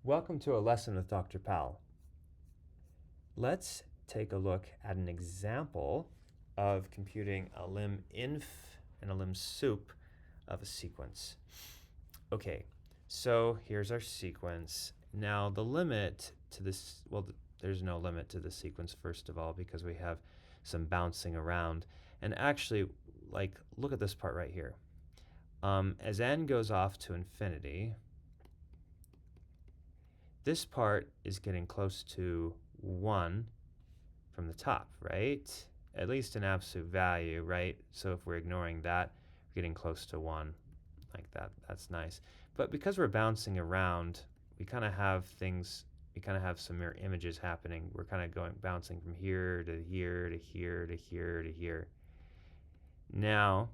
Welcome to a lesson with Dr. Powell. Let's take a look at an example of computing a Liminf and a Limsup of a sequence. Okay, so here's our sequence. Now the limit to this, well, there's no limit to the sequence first of all because we have some bouncing around. And actually, like, look at this part right here. As n goes off to infinity, this part is getting close to 1 from the top, right? At least in absolute value, right? So if we're ignoring that, we're getting close to 1 like that. That's nice. But because we're bouncing around, we kind of have things, we kind of have some mirror images happening. We're kind of bouncing from here to here to here to here to here. Now,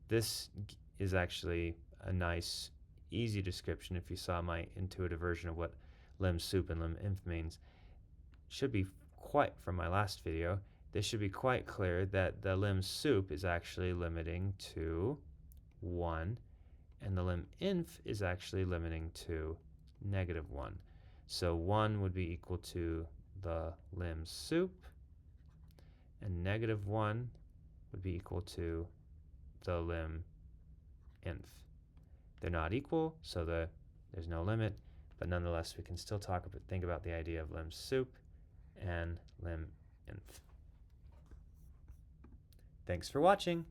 this is actually a nice, easy description if you saw my intuitive version of what Limsup and Liminf means. Should be quite, from my last video, this should be quite clear that the Limsup is actually limiting to 1 and the Liminf is actually limiting to -1. So 1 would be equal to the Limsup and -1 would be equal to the Liminf. They're not equal, so there's no limit, but nonetheless we can still think about the idea of Limsup and Liminf. Thanks for watching.